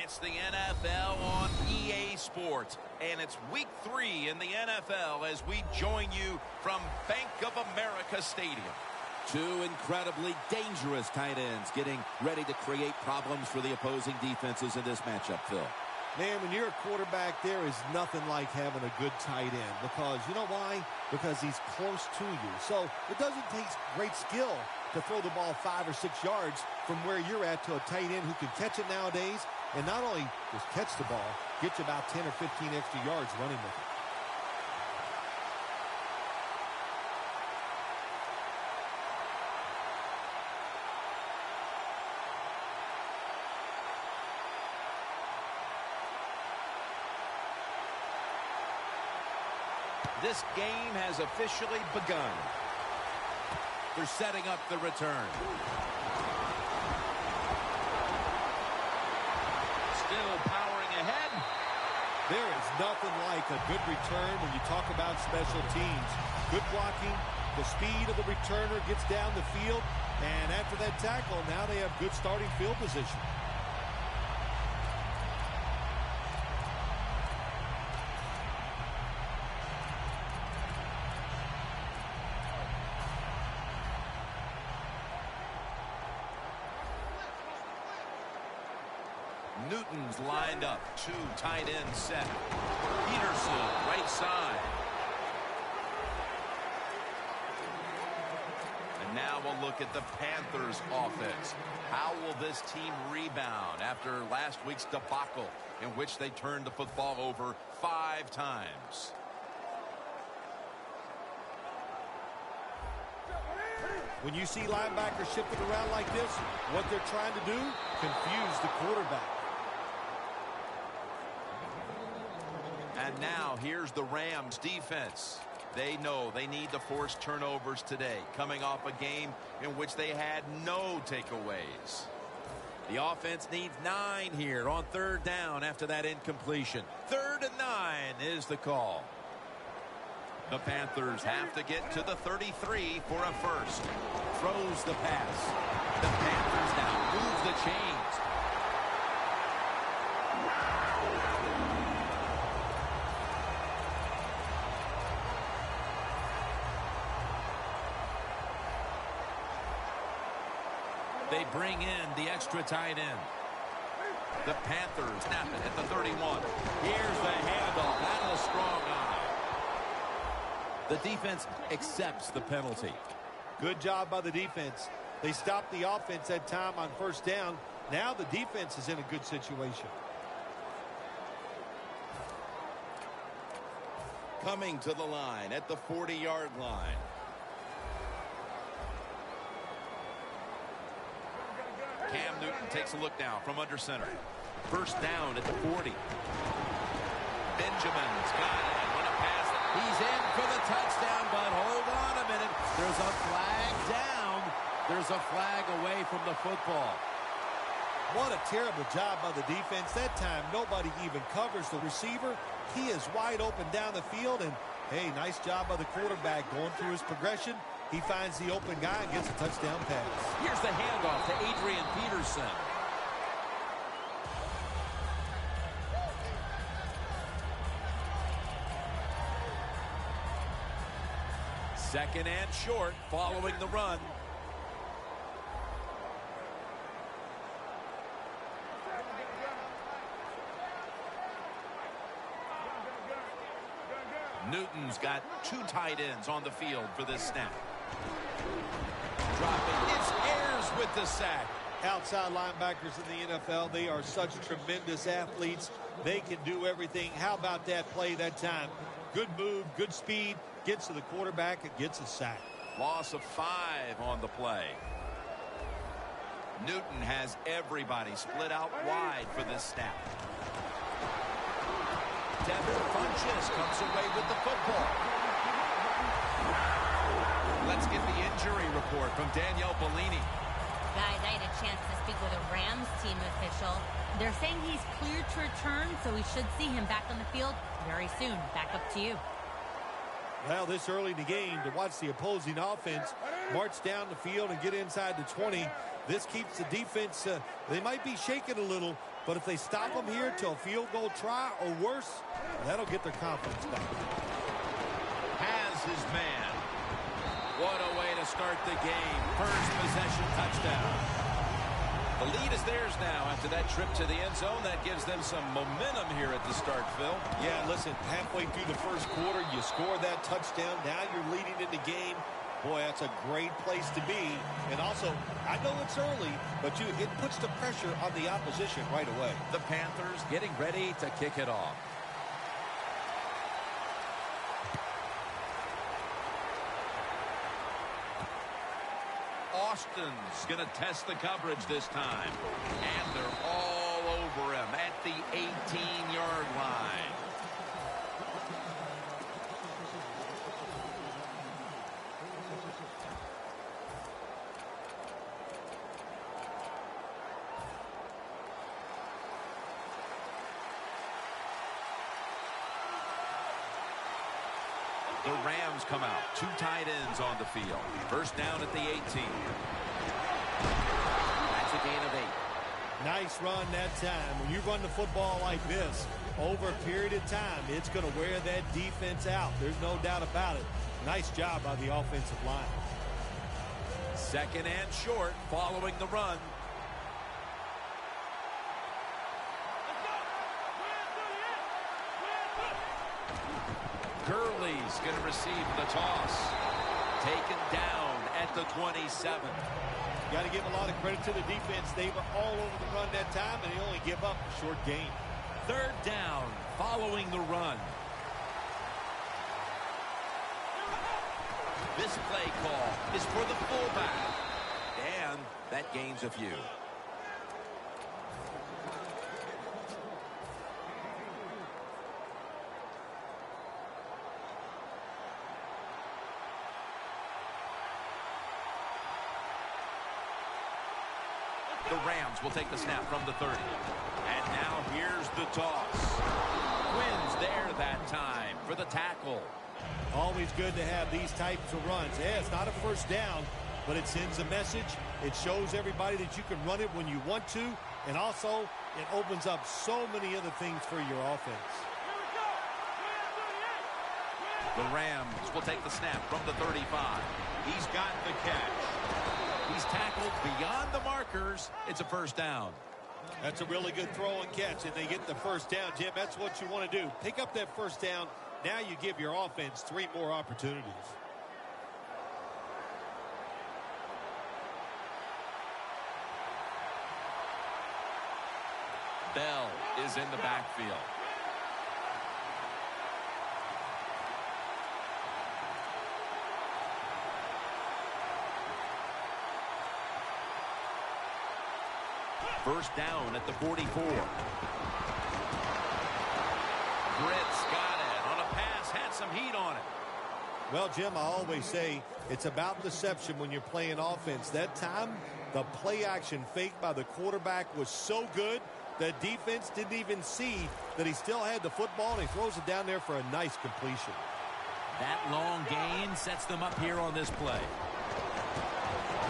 It's the NFL on EA Sports, and it's week 3 in the NFL as we join you from Bank of America Stadium. Two incredibly dangerous tight ends getting ready to create problems for the opposing defenses in this matchup, Phil. Man, when you're a quarterback, there is nothing like having a good tight end because, you know why? Because he's close to you. So it doesn't take great skill to throw the ball 5 or 6 yards from where you're at to a tight end who can catch it nowadays and not only just catch the ball, get you about 10 or 15 extra yards running with it. This game has officially begun. They're setting up the return. Still powering ahead. There is nothing like a good return when you talk about special teams. Good blocking, the speed of the returner gets down the field, and after that tackle, now they have good starting field position. Newton's lined up. 2 tight ends set. Peterson, right side. And now we'll look at the Panthers offense. How will this team rebound after last week's debacle in which they turned the football over 5 times? When you see linebackers shifting around like this, what they're trying to do, confuse the quarterback. And now here's the Rams defense. They know they need to force turnovers today, coming off a game in which they had no takeaways. The offense needs 9 here on 3rd down after that incompletion. 3rd and 9 is the call. The Panthers have to get to the 33 for a first. Throws the pass. The Panthers now move the chains. They bring in the extra tight end. The Panthers snap it at the 31. Here's the handoff. That's a strong eye. The defense accepts the penalty. Good job by the defense. They stopped the offense that time on 1st down. Now the defense is in a good situation. Coming to the line at the 40-yard line. Cam Newton takes a look now from under center. 1st down at the 40. Benjamin's got it. What a pass. He's in for the touchdown, but hold on a minute. There's a flag down. There's a flag away from the football. What a terrible job by the defense. That time, nobody even covers the receiver. He is wide open down the field, and, hey, nice job by the quarterback going through his progression. He finds the open guy and gets a touchdown pass. Here's the handoff to Adrian Peterson. Second and short following the run. Newton's got 2 tight ends on the field for this snap. Dropping. It's Ayers with the sack. Outside linebackers in the NFL, they are such tremendous athletes. They can do everything. How about that play that time? Good move, good speed, gets to the quarterback and gets a sack. Loss of 5 on the play. Newton has everybody split out wide for this snap. Devin Funchess comes away with the football. Let's get the injury report from Danielle Bellini. Guys, I had a chance to speak with a Rams team official. They're saying he's cleared to return, so we should see him back on the field very soon. Back up to you. Well, this early in the game, to watch the opposing offense march down the field and get inside the 20, this keeps the defense, they might be shaking a little, But if they stop them here till a field goal try or worse, that'll get their confidence back. Has his man. What a way to start the game. First possession touchdown. The lead is theirs now after that trip to the end zone. That gives them some momentum here at the start, Phil. Yeah, listen, halfway through the first quarter, you score that touchdown. Now you're leading in the game. Boy, that's a great place to be. And also, I know it's early, but it puts the pressure on the opposition right away. The Panthers getting ready to kick it off. Austin's going to test the coverage this time. And they're all over him at the 18-yard line. The Rams come out. Two tight ends on the field. First down at the 18. That's a gain of 8. Nice run that time. When you run the football like this, over a period of time, it's going to wear that defense out. There's no doubt about it. Nice job by the offensive line. Second and short following the run. Gurley's going to receive the toss. Taken down at the 27. Got to give a lot of credit to the defense. They were all over the run that time, and they only give up a short gain. Third down following the run. This play call is for the fullback. And that gains a few. The Rams will take the snap from the 30. And now here's the toss. Quinn's there that time for the tackle. Always good to have these types of runs. Yeah, it's not a first down, but it sends a message. It shows everybody that you can run it when you want to. And also, it opens up so many other things for your offense. The Rams will take the snap from the 35. He's got the catch. He's tackled beyond the markers. It's a first down. That's a really good throw and catch, and they get the first down, Jim. That's what you want to do. Pick up that first down. Now you give your offense 3 more opportunities. Bell is in the backfield. First down at the 44. Britt's got it on a pass, had some heat on it. Well, Jim, I always say it's about deception when you're playing offense. That time, the play action fake by the quarterback was so good, the defense didn't even see that he still had the football, and he throws it down there for a nice completion. That long gain sets them up here on this play.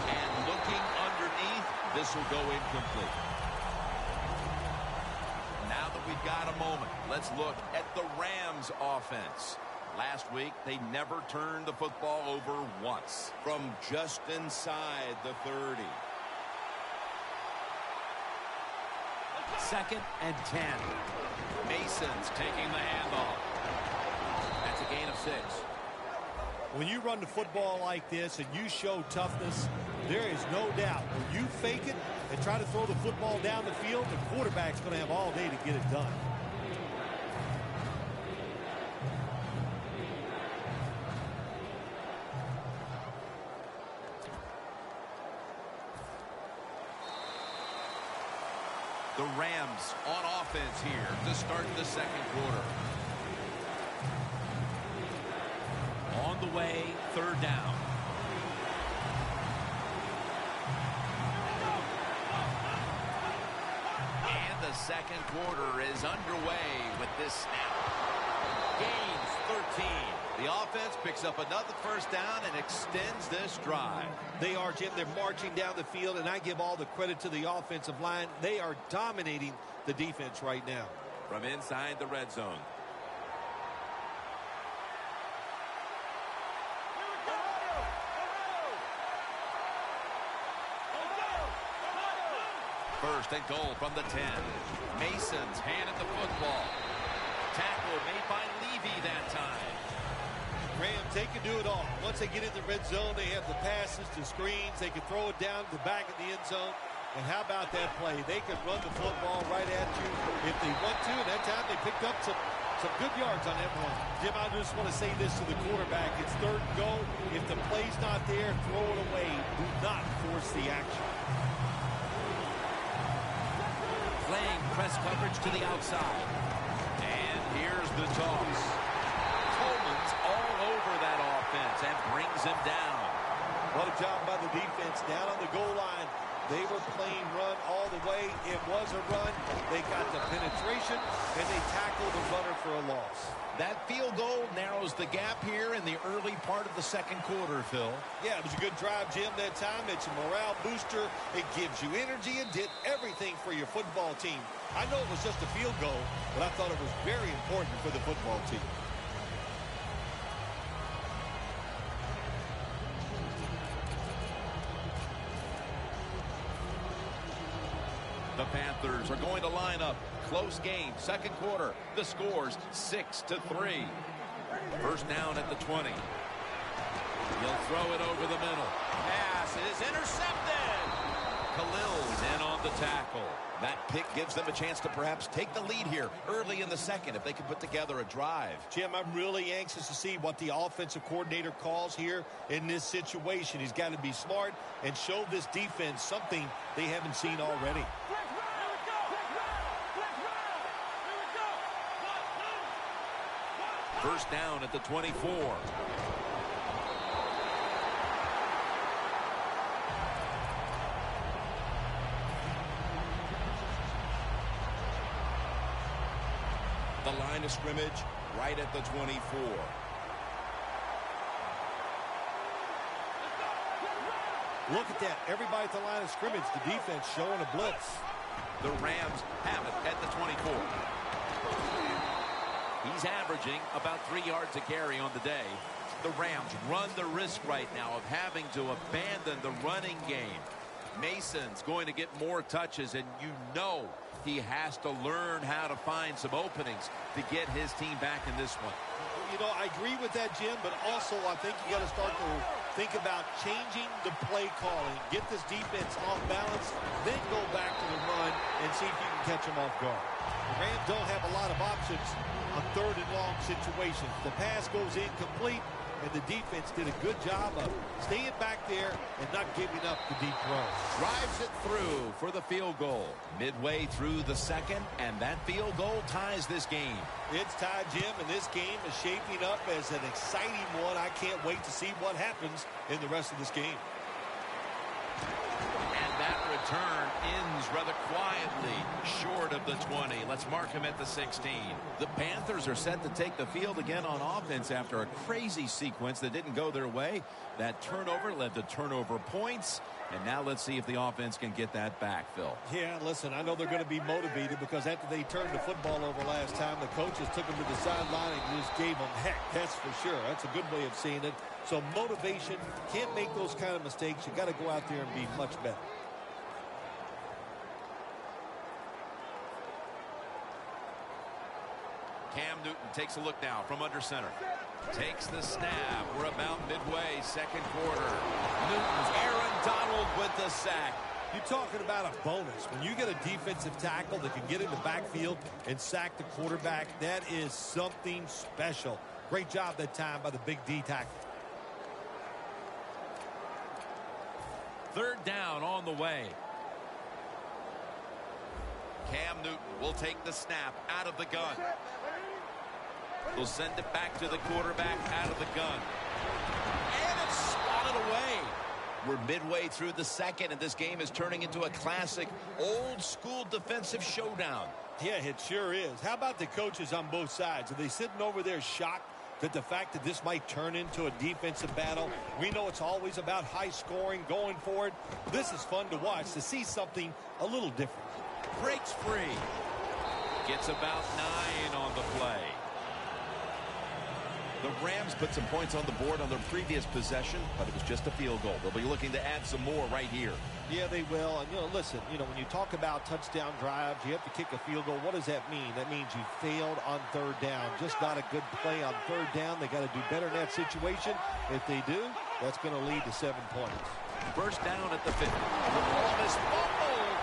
And looking underneath, this will go incomplete. Now that we've got a moment, let's look at the Rams offense. Last week, they never turned the football over once from just inside the 30. Second and 10. Mason's taking the handoff. That's a gain of 6. When you run the football like this and you show toughness, there is no doubt when you fake it and try to throw the football down the field, the quarterback's going to have all day to get it done. The Rams on offense here to start the second quarter. On the way, third down. And the second quarter is underway with this snap. Gains 13. The offense picks up another first down and extends this drive. They are, Jim. They're marching down the field, and I give all the credit to the offensive line. They are dominating the defense right now. From inside the red zone. First and goal from the 10. Mason's handed the football. Tackle made by Levy that time. Rams, they can do it all. Once they get in the red zone, they have the passes, the screens. They can throw it down to the back of the end zone. And how about that play? They can run the football right at you if they want to. And that time they picked up some good yards on that one. Jim, I just want to say this to the quarterback. It's third and go. If the play's not there, throw it away. Do not force the action. Playing press coverage to the outside. And here's the toss. Coleman's all over that offense and brings him down. What a job by the defense down on the goal line. They were playing run all the way. It was a run. They got the penetration, and they tackled the runner for a loss. That field goal narrows the gap here in the early part of the second quarter, Phil. Yeah, it was a good drive, Jim, that time. It's a morale booster. It gives you energy and did everything for your football team. I know it was just a field goal, but I thought it was very important for the football team. The Panthers are going to line up. Close game, second quarter. The score's 6-3. First down at the 20. He'll throw it over the middle. Pass is intercepted. Khalil's in on the tackle. That pick gives them a chance to perhaps take the lead here early in the second if they can put together a drive. Jim, I'm really anxious to see what the offensive coordinator calls here in this situation. He's got to be smart and show this defense something they haven't seen already. First down at the 24. The line of scrimmage right at the 24. Look at that. Everybody at the line of scrimmage, the defense showing a blitz. The Rams have it at the 24. He's averaging about 3 yards a carry on the day. The Rams run the risk right now of having to abandon the running game. Mason's going to get more touches, and you know he has to learn how to find some openings to get his team back in this one. You know, I agree with that, Jim, but also I think you got to start to think about changing the play calling. Get this defense off balance, then go back to the run and see if you can catch them off guard. The Rams don't have a lot of options on third and long situations. The pass goes incomplete, and the defense did a good job of staying back there and not giving up the deep throw. Drives it through for the field goal. Midway through the second, and that field goal ties this game. It's tied, Jim, and this game is shaping up as an exciting one. I can't wait to see what happens in the rest of this game. And that return ends rather quietly short of the 20. Let's mark him at the 16. The Panthers are set to take the field again on offense after a crazy sequence that didn't go their way. That turnover led to turnover points. And now let's see if the offense can get that back, Phil. Yeah, listen, I know they're going to be motivated because after they turned the football over last time, the coaches took them to the sideline and just gave them heck. That's for sure. That's a good way of seeing it. So motivation, can't make those kind of mistakes. You got to go out there and be much better. Cam Newton takes a look now from under center. Takes the snap. We're about midway, second quarter. Newton's Aaron Donald with the sack. You're talking about a bonus. When you get a defensive tackle that can get in the backfield and sack the quarterback, that is something special. Great job that time by the big D tackle. Third down on the way. Cam Newton will take the snap out of the gun. They'll send it back to the quarterback out of the gun. And it's swatted away. We're midway through the second, and this game is turning into a classic old-school defensive showdown. Yeah, it sure is. How about the coaches on both sides? Are they sitting over there shocked that the fact that this might turn into a defensive battle, we know it's always about high scoring, going for it. This is fun to watch, to see something a little different. Breaks free. Gets about 9 on the play. The Rams put some points on the board on their previous possession, but it was just a field goal. They'll be looking to add some more right here. Yeah, they will. And, listen, when you talk about touchdown drives, you have to kick a field goal. What does that mean? That means you failed on third down. Just not a good play on third down. They got to do better in that situation. If they do, that's going to lead to 7 points. First down at the 50. The ball is fumbled.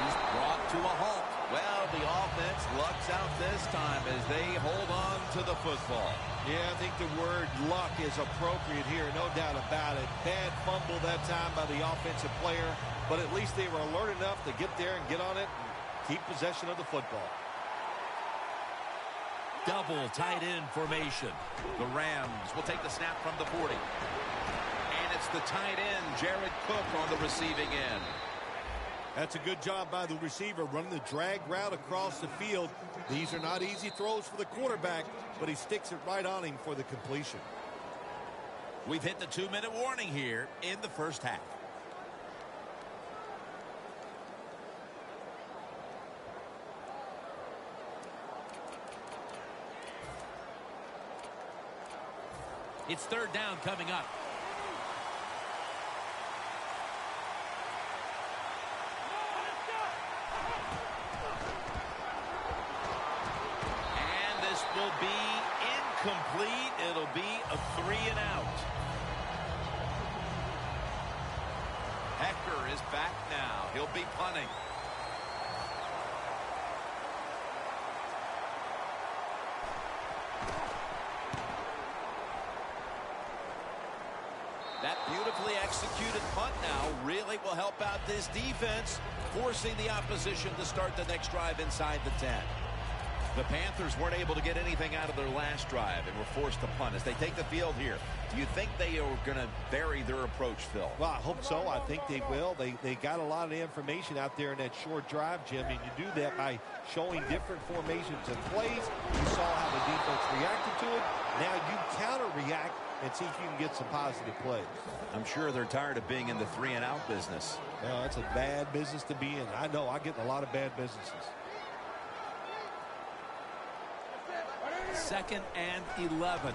He's brought to a halt. Well, the offense lucks out this time as they hold on to the football. Yeah, I think the word luck is appropriate here, no doubt about it. Bad fumble that time by the offensive player, but at least they were alert enough to get there and get on it and keep possession of the football. Double tight end formation. The Rams will take the snap from the 40. And it's the tight end, Jared Cook, on the receiving end. That's a good job by the receiver, running the drag route across the field. These are not easy throws for the quarterback, but he sticks it right on him for the completion. We've hit the 2-minute warning here in the first half. It's third down coming up. Will be incomplete. It'll be a 3-and-out. Hecker is back now. He'll be punting. That beautifully executed punt now really will help out this defense, forcing the opposition to start the next drive inside the 10. The Panthers weren't able to get anything out of their last drive and were forced to punt. As they take the field here, do you think they are going to vary their approach, Phil? Well, I hope so. I think they will. They got a lot of information out there in that short drive, Jim, and you do that by showing different formations and plays. You saw how the defense reacted to it. Now you counter-react and see if you can get some positive plays. I'm sure they're tired of being in the 3-and-out business. Well, that's a bad business to be in. I know. I get in a lot of bad businesses. 2nd and 11.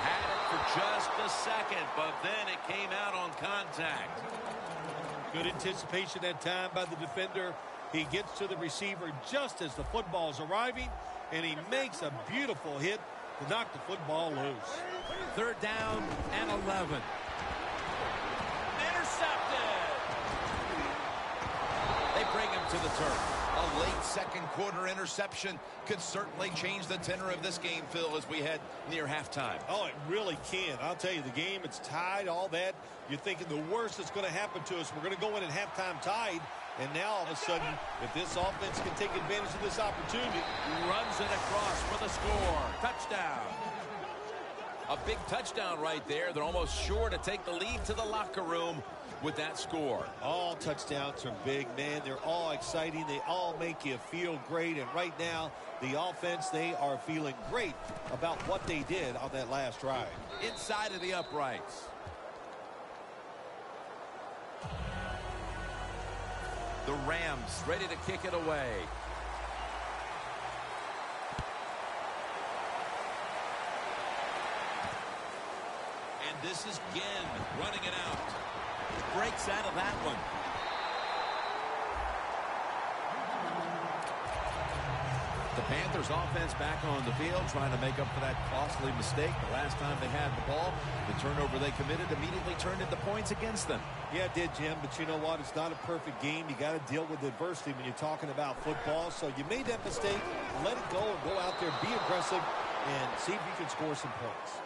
Had it for just a second, but then it came out on contact. Good anticipation that time by the defender. He gets to the receiver just as the football's arriving, and he makes a beautiful hit to knock the football loose. Third down and 11. Intercepted. They bring him to the turf. A late second quarter interception could certainly change the tenor of this game, Phil, as we head near halftime. Oh, it really can. I'll tell you, the game, it's tied, all that. You're thinking the worst that's going to happen to us. We're going to go in at halftime tied. And now, all of a sudden, if this offense can take advantage of this opportunity. Runs it across for the score. Touchdown. A big touchdown right there. They're almost sure to take the lead to the locker room with that score. All touchdowns are big, man. They're all exciting. They all make you feel great. And right now, the offense, they are feeling great about what they did on that last drive. Inside of the uprights. The Rams ready to kick it away. And this is Ginn running it out. Breaks out of that one. The Panthers offense back on the field trying to make up for that costly mistake. The last time they had the ball, the turnover they committed immediately turned into points against them. Yeah, it did, Jim, but you know what? It's not a perfect game. You got to deal with adversity when you're talking about football. So you made that mistake, let it go and go out there, be aggressive, and see if you can score some points.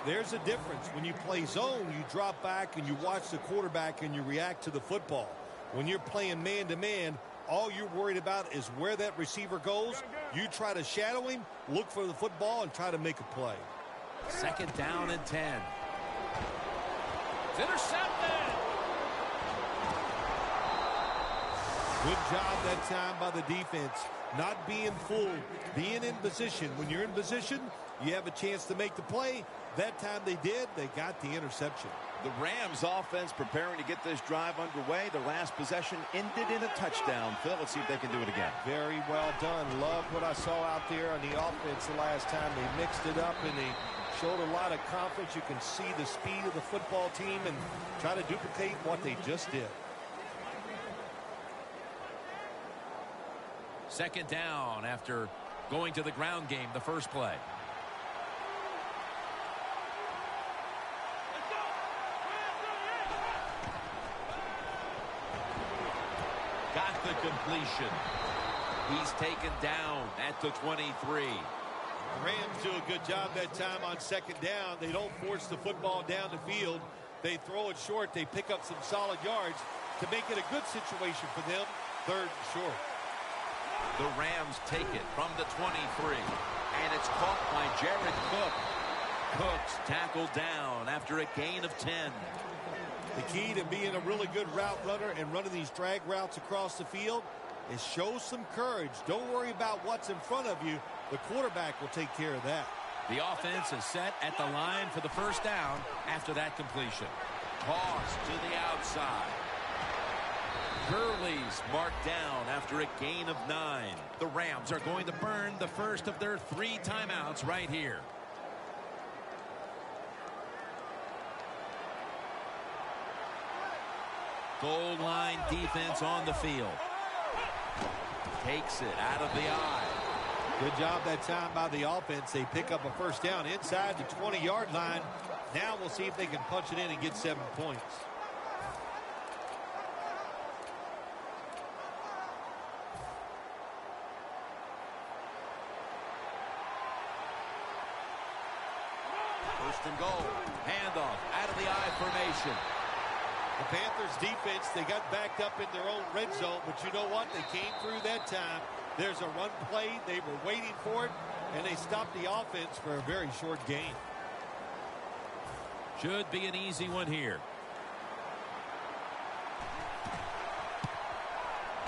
There's a difference. When you play zone, you drop back and you watch the quarterback and you react to the football. When you're playing man-to-man, all you're worried about is where that receiver goes. You try to shadow him, look for the football, and try to make a play. 2nd down and 10. It's intercepted. Good job that time by the defense. not being fooled, being in position. When you're in position, you have a chance to make the play. That time they did. They got the interception. The Rams offense preparing to get this drive underway. Their last possession ended in a touchdown. Phil, let's see if they can do it again. Very well done. Love what I saw out there on the offense the last time. They mixed it up and they showed a lot of confidence. You can see the speed of the football team and try to duplicate what they just did. Second down after going to the ground game the first play. Got the completion. He's taken down at the 23. The Rams do a good job that time on second down. They don't force the football down the field. They throw it short. They pick up some solid yards to make it a good situation for them. Third and short. The Rams take it from the 23. And it's caught by Jared Cook. Cook's tackled down after a gain of 10. The key to being a really good route runner and running these drag routes across the field is show some courage. Don't worry about what's in front of you. The quarterback will take care of that. The offense is set at the line for the first down after that completion. Toss to the outside. Gurley's marked down after a gain of 9. The Rams are going to burn the first of their 3 timeouts right here. Goal line defense on the field. Takes it out of the eye. Good job that time by the offense. They pick up a first down inside the 20-yard line. Now we'll see if they can punch it in and get 7 points. First and goal. Handoff out of the I formation. The Panthers defense, they got backed up in their own red zone, but you know what? They came through that time. There's a run play. They were waiting for it, and they stopped the offense for a very short gain. Should be an easy one here.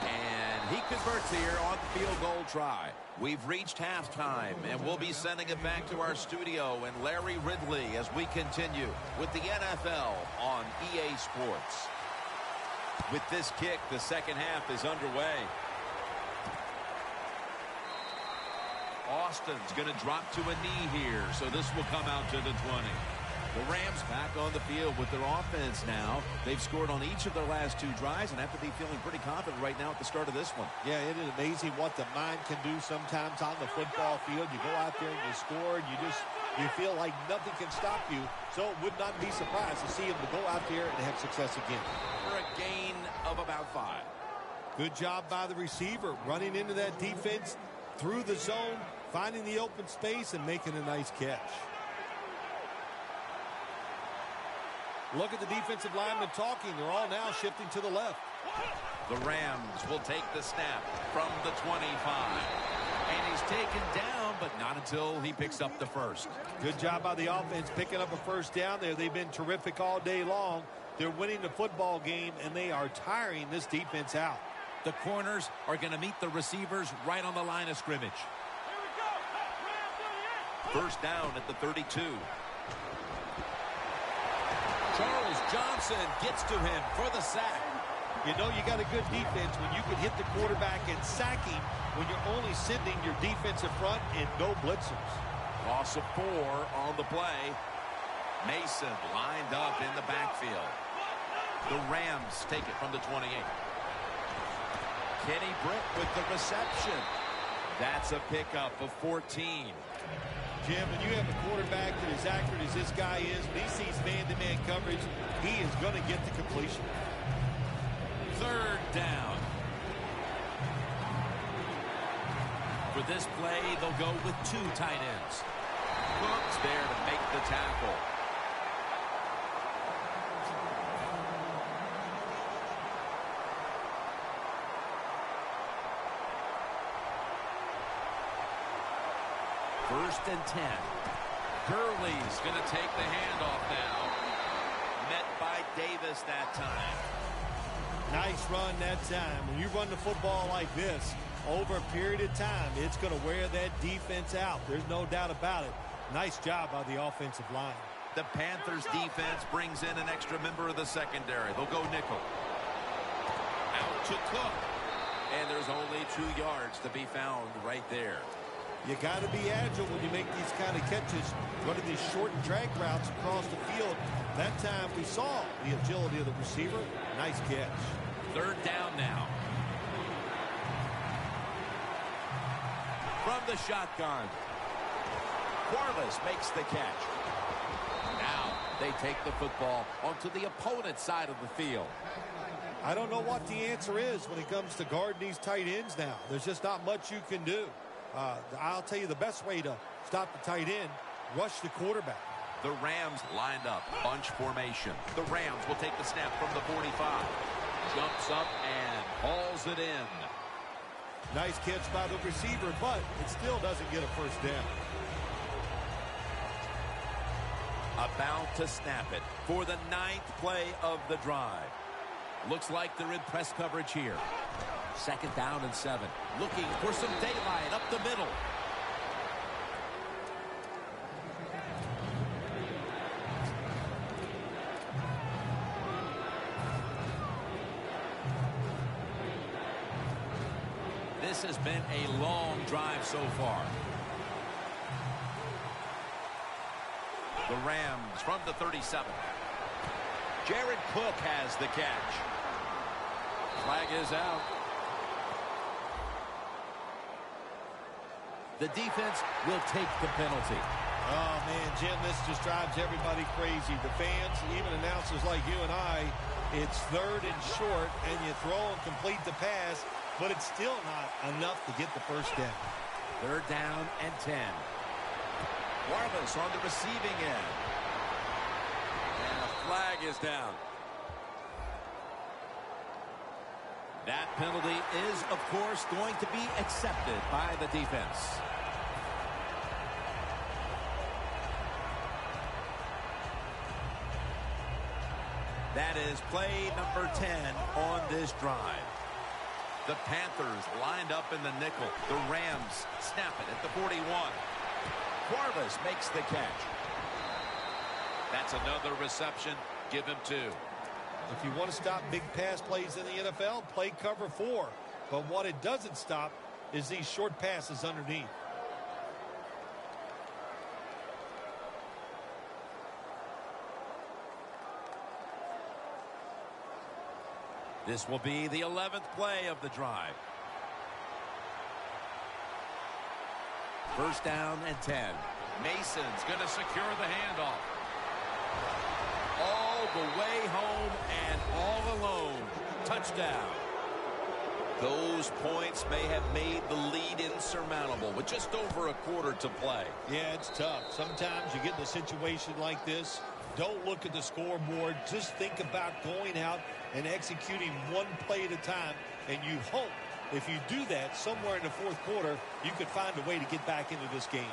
And he converts here on the field goal try. We've reached halftime, and we'll be sending it back to our studio and Larry Ridley as we continue with the NFL on EA Sports. With this kick, the second half is underway. Austin's going to drop to a knee here, so this will come out to the 20. The Rams back on the field with their offense now. They've scored on each of their last 2 drives and have to be feeling pretty confident right now at the start of this one. Yeah, it is amazing what the mind can do sometimes on the football field. You go out there and you score, and you feel like nothing can stop you. So it would not be surprised to see him to go out there and have success again. For a gain of about 5. Good job by the receiver, running into that defense through the zone, finding the open space, and making a nice catch. Look at the defensive linemen talking. They're all now shifting to the left. The Rams will take the snap from the 25. And he's taken down, but not until he picks up the first. Good job by the offense picking up a first down there. They've been terrific all day long. They're winning the football game, and they are tiring this defense out. The corners are going to meet the receivers right on the line of scrimmage. First down at the 32. Charles Johnson gets to him for the sack. You know you got a good defense when you can hit the quarterback and sack him when you're only sending your defensive front and no blitzers. Loss of 4 on the play. Mason lined up in the backfield. The Rams take it from the 28. Kenny Britt with the reception. That's a pickup of 14. Jim, when you have a quarterback that is accurate as this guy is, when he sees man-to-man coverage, he is going to get the completion. Third down. For this play, they'll go with 2 tight ends. Cook's there to make the tackle. First and 10. Gurley's going to take the handoff now. Met by Davis that time. Nice run that time. When you run the football like this, over a period of time, it's going to wear that defense out. There's no doubt about it. Nice job by the offensive line. The Panthers defense brings in an extra member of the secondary. They'll go nickel. Out to Cook. And there's only 2 yards to be found right there. You got to be agile when you make these kind of catches, running these short drag routes across the field. That time we saw the agility of the receiver. Nice catch. 3rd down now. From the shotgun. Quarles makes the catch. Now they take the football onto the opponent's side of the field. I don't know what the answer is when it comes to guarding these tight ends now. There's just not much you can do. I'll tell you the best way to stop the tight end, rush the quarterback. The Rams lined up, bunch formation. The Rams will take the snap from the 45. Jumps up and hauls it in. Nice catch by the receiver, but it still doesn't get a first down. About to snap it for the 9th play of the drive. Looks like they're in press coverage here. 2nd down and 7. Looking for some daylight up the middle. This has been a long drive so far. The Rams from the 37. Jared Cook has the catch. Flag is out. The defense will take the penalty. Oh, man, Jim, this just drives everybody crazy. The fans, even announcers like you and I, it's 3rd and short, and you throw and complete the pass, but it's still not enough to get the first down. 3rd down and 10. Quarles on the receiving end. And a flag is down. That penalty is, of course, going to be accepted by the defense. That is play number 10 on this drive. The Panthers lined up in the nickel. The Rams snap it at the 41. Quarles makes the catch. That's another reception. Give him 2. If you want to stop big pass plays in the NFL, play cover 4. But what it doesn't stop is these short passes underneath. This will be the 11th play of the drive. 1st down and 10. Mason's going to secure the handoff. All the way home and all alone. Touchdown. Those points may have made the lead insurmountable with just over a quarter to play. Yeah, it's tough. Sometimes you get in a situation like this, don't look at the scoreboard. Just think about going out and executing one play at a time, and you hope if you do that somewhere in the 4th quarter, you could find a way to get back into this game.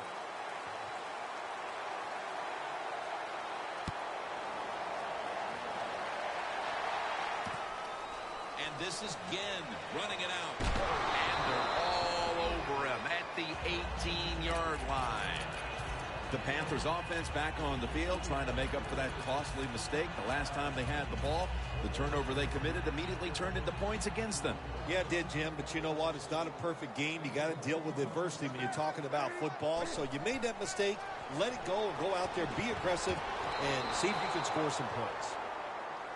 And this is Ginn running it out. And they're all over him at the 18-yard line. The Panthers offense back on the field trying to make up for that costly mistake. The last time they had the ball, the turnover they committed immediately turned into points against them. Yeah, it did, Jim, but you know what? It's not a perfect game. You got to deal with adversity when you're talking about football. So you made that mistake, let it go, and go out there, be aggressive, and see if you can score some points.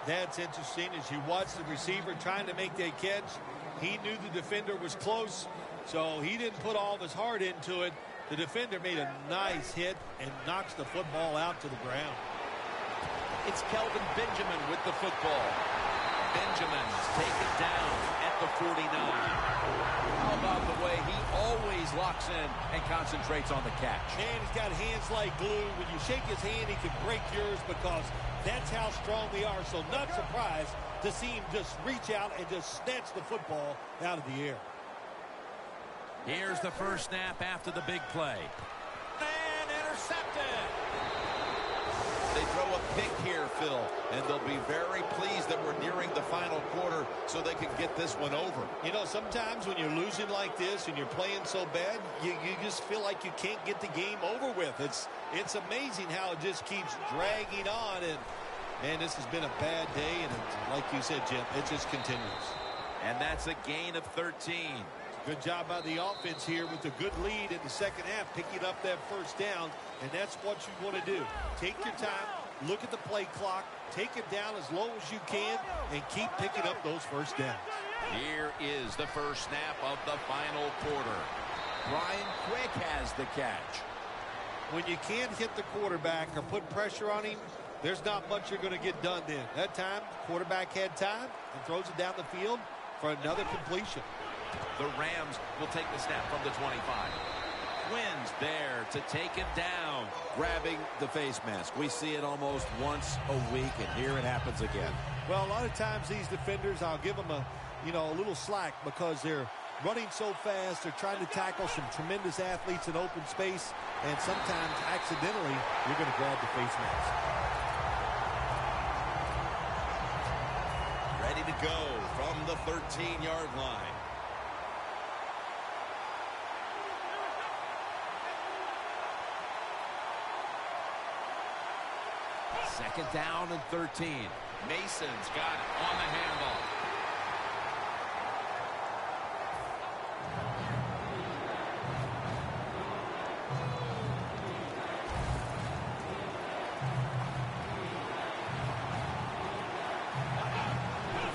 That's interesting. As you watch the receiver trying to make that catch, he knew the defender was close, so he didn't put all of his heart into it. The defender made a nice hit and knocks the football out to the ground. It's Kelvin Benjamin with the football. Benjamin's taken down at the 49. How about the way he always locks in and concentrates on the catch? And he's got hands like glue. When you shake his hand, he can break yours because that's how strong they are. So not surprised to see him just reach out and just snatch the football out of the air. Here's the first snap after the big play. And intercepted. They throw a pick here, Phil, and they'll be very pleased that we're nearing the final quarter so they can get this one over. You know, sometimes when you're losing like this and you're playing so bad, you just feel like you can't get the game over with. It's amazing how it just keeps dragging on, and man, this has been a bad day, and like you said, Jim, it just continues. And that's a gain of 13. Good job by the offense here with a good lead in the second half, picking up that first down, and that's what you want to do. Take your time, look at the play clock, take it down as low as you can, and keep picking up those first downs. Here is the first snap of the final quarter. Brian Quick has the catch. When you can't hit the quarterback or put pressure on him, there's not much you're going to get done then. That time, quarterback had time and throws it down the field for another completion. The Rams will take the snap from the 25. Wins there to take him down. Grabbing the face mask. We see it almost once a week, and here it happens again. Well, a lot of times these defenders, I'll give them a little slack because they're running so fast. They're trying to tackle some tremendous athletes in open space, and sometimes accidentally you're going to grab the face mask. Ready to go from the 13-yard line. Second down and 13. Mason's got it on the handle.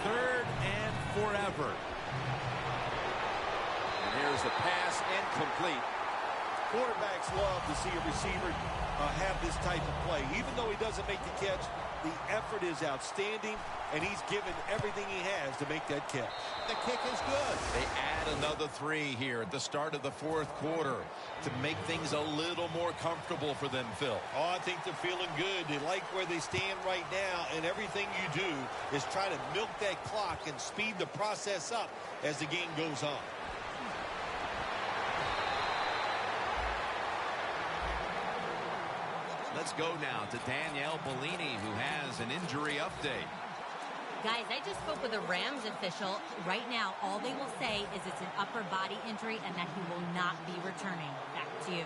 Third and forever. And here's the pass incomplete. Quarterbacks love to see a receiver have this type of play. Even though he doesn't make the catch, the effort is outstanding, and he's given everything he has to make that catch. The kick is good. They add another 3 here at the start of the fourth quarter to make things a little more comfortable for them, Phil. Oh, I think they're feeling good. They like where they stand right now, and everything you do is try to milk that clock and speed the process up as the game goes on. Let's go now to Danielle Bellini, who has an injury update. Guys, I just spoke with a Rams official. Right now, all they will say is it's an upper body injury and that he will not be returning. Back to you.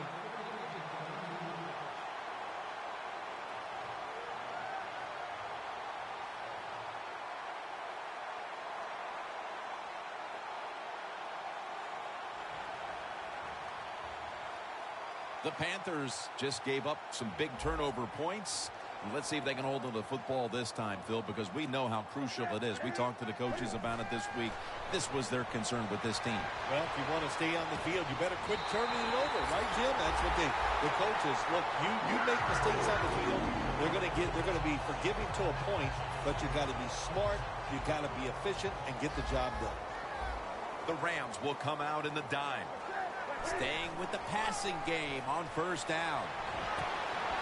The Panthers just gave up some big turnover points. Let's see if they can hold on to the football this time, Phil, because we know how crucial it is. We talked to the coaches about it this week. This was their concern with this team. Well, if you want to stay on the field, you better quit turning it over, right, Jim? That's what the coaches look. You make mistakes on the field, they're going to be forgiving to a point, but you got to be smart, you got to be efficient, and get the job done. The Rams will come out in the dime. Staying with the passing game on first down.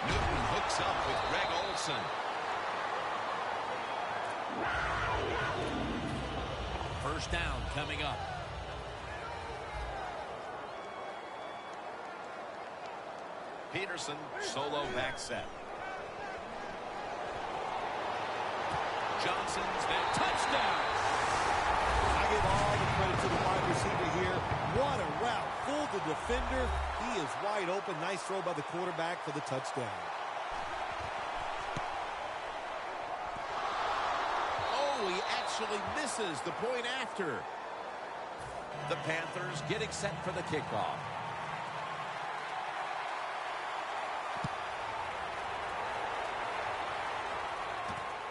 Newton hooks up with Greg Olsen. First down coming up. Peterson, solo back set. Johnson's there. Touchdown! I give all the credit to the wide receiver here. What a route. Fooled the defender. He is wide open. Nice throw by the quarterback for the touchdown. Oh, he actually misses the point after. The Panthers getting set for the kickoff.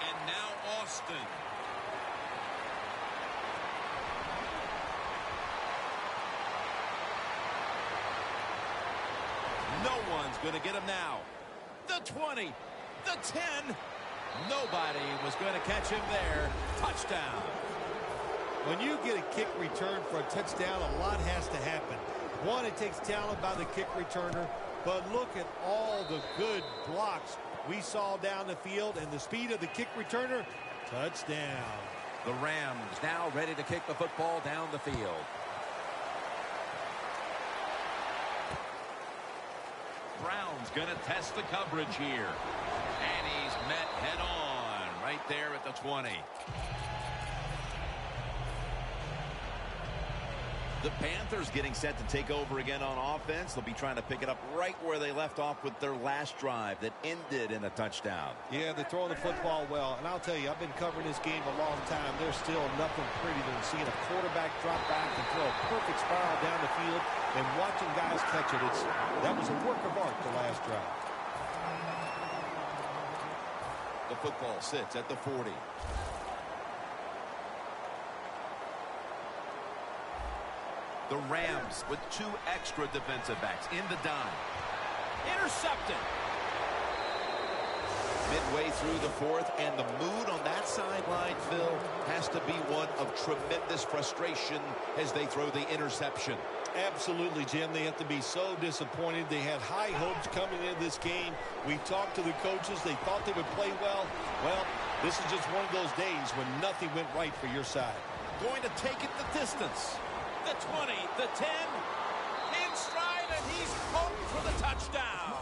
And now Austin. No one's going to get him now. The 20, the 10. Nobody was going to catch him there. Touchdown. When you get a kick return for a touchdown, a lot has to happen. One, it takes talent by the kick returner, but look at all the good blocks we saw down the field and the speed of the kick returner. Touchdown. The Rams now ready to kick the football down the field. Brown's going to test the coverage here. And he met head-on right there at the 20. The Panthers getting set to take over again on offense. They'll be trying to pick it up right where they left off with their last drive that ended in a touchdown. Yeah, they're throwing the football well. And I'll tell you, I've been covering this game a long time. There's still nothing prettier than seeing a quarterback drop back and throw a perfect spiral down the field and watching guys catch it. That was a work of art the last drive. The football sits at the 40. The Rams with 2 extra defensive backs in the dime. Intercepted. Midway through the 4th, and the mood on that sideline, Phil, has to be one of tremendous frustration as they throw the interception. Absolutely, Jim. They have to be so disappointed. They had high hopes coming into this game. We talked to the coaches. They thought they would play well. Well, this is just one of those days when nothing went right for your side. Going to take it the distance. The 20, the 10, in stride, and he's home for the touchdown.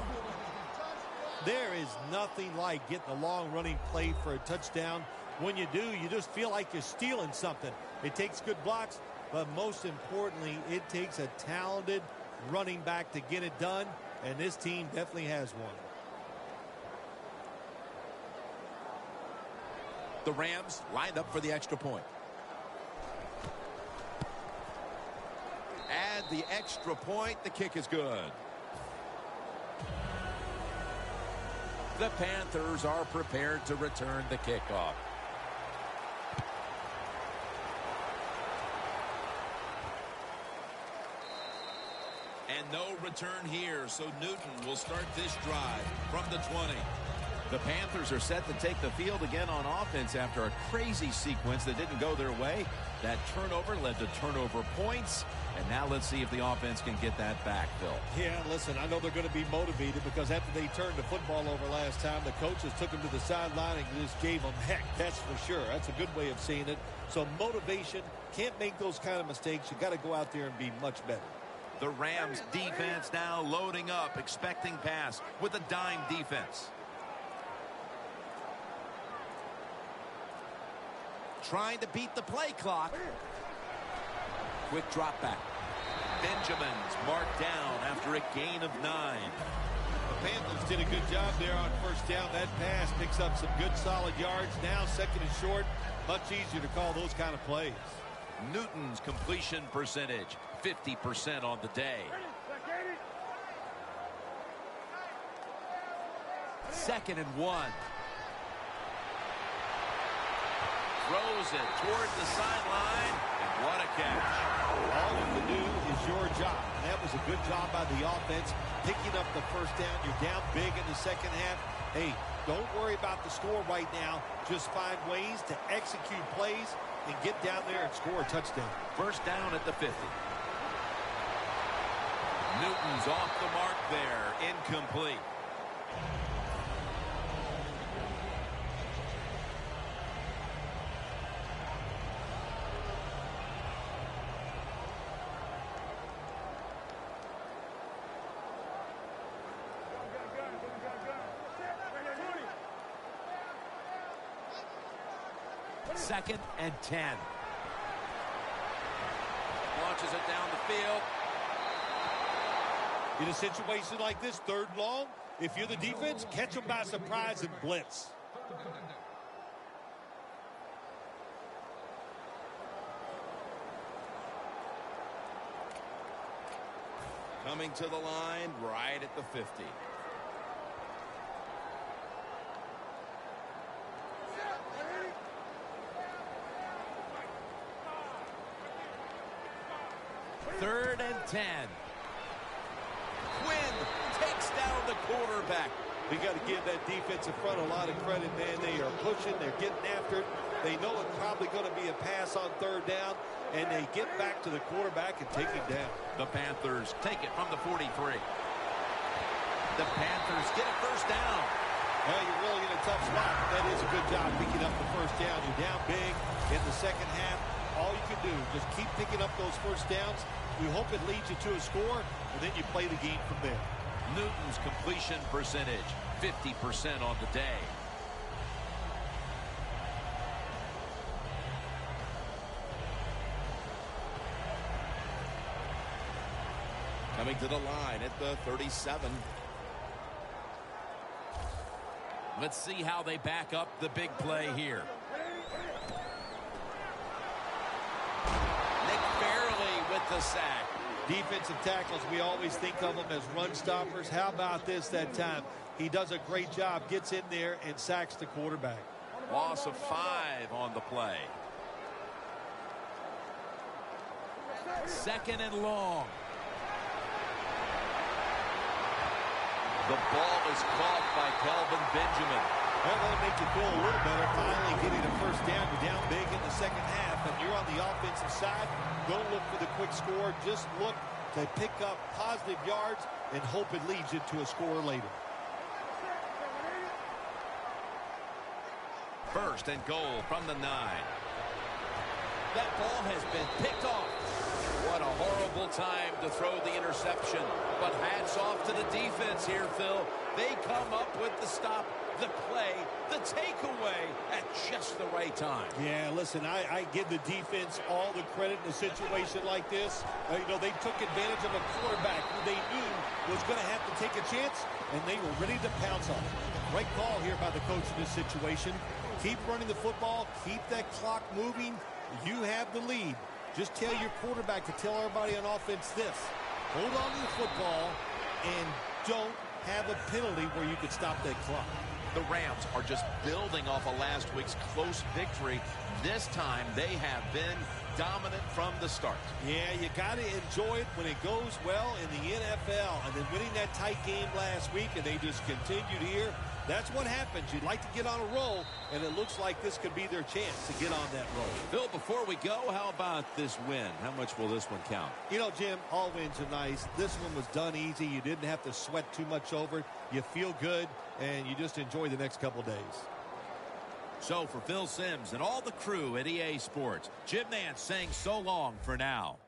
There is nothing like getting a long running play for a touchdown. When you do, you just feel like you're stealing something. It takes good blocks, but most importantly, it takes a talented running back to get it done, and this team definitely has one. The Rams lined up for the extra point. Add the extra point. The kick is good. The Panthers are prepared to return the kickoff. And no return here, so Newton will start this drive from the 20. The Panthers are set to take the field again on offense after a crazy sequence that didn't go their way. That turnover led to turnover points. And now let's see if the offense can get that back, Phil. Yeah, listen, I know they're going to be motivated because after they turned the football over last time, the coaches took them to the sideline and just gave them heck, that's for sure. That's a good way of seeing it. So motivation, can't make those kind of mistakes. You got to go out there and be much better. The Rams defense now loading up, expecting pass with a dime defense. Trying to beat the play clock. Quick drop back. Benjamin's marked down after a gain of 9. The Panthers did a good job there on first down. That pass picks up some good solid yards. Now 2nd and short. Much easier to call those kind of plays. Newton's completion percentage, 50% on the day. 2nd and 1. Throws it toward the sideline, and what a catch. All you can do is your job, and that was a good job by the offense, picking up the first down. You're down big in the second half. Hey, don't worry about the score right now. Just find ways to execute plays and get down there and score a touchdown. First down at the 50. Newton's off the mark there, incomplete. Second and 10. Launches it down the field. In a situation like this, 3rd and long, if you're the defense, catch them by surprise and blitz. Coming to the line right at the 50. Third and 10. Quinn takes down the quarterback. We got to give that defensive front a lot of credit, man. They are pushing. They're getting after it. They know it's probably going to be a pass on 3rd down, and they get back to the quarterback and take him down. The Panthers take it from the 43. The Panthers get a first down. Well, you're really in a tough spot. That is a good job picking up the first down. You're down big in the second half. All you can do, just keep picking up those first downs. We hope it leads you to a score, and then you play the game from there. Newton's completion percentage, 50% on the day. Coming to the line at the 37. Let's see how they back up the big play here. Nick Fairley with the sack. Defensive tackles, we always think of them as run stoppers. How about this that time? He does a great job, gets in there and sacks the quarterback. Loss of 5 on the play. Second and long. The ball is caught by Kelvin Benjamin. That will make you feel a little better. Finally getting a first down. You're down big in the second half, and you're on the offensive side. Don't look for the quick score. Just look to pick up positive yards and hope it leads you to a score later. First and goal from the 9. That ball has been picked off. What a horrible time to throw the interception. But hats off to the defense here, Phil. They come up with the stop, the play, the takeaway at just the right time. Yeah, listen, I give the defense all the credit in a situation like this. They took advantage of a quarterback who they knew was going to have to take a chance, and they were ready to pounce on it. Right call here by the coach in this situation. Keep running the football. Keep that clock moving. You have the lead. Just tell your quarterback to tell everybody on offense this. Hold on to the football and don't have a penalty where you could stop that clock. The Rams are just building off of last week's close victory. This time they have been dominant from the start. Yeah, you got to enjoy it when it goes well in the NFL. And then winning that tight game last week, and they just continued here. That's what happens. You'd like to get on a roll, and it looks like this could be their chance to get on that roll. Phil, before we go, how about this win? How much will this one count? Jim, all wins are nice. This one was done easy. You didn't have to sweat too much over it. You feel good, and you just enjoy the next couple days. So for Phil Simms and all the crew at EA Sports, Jim Nance saying so long for now.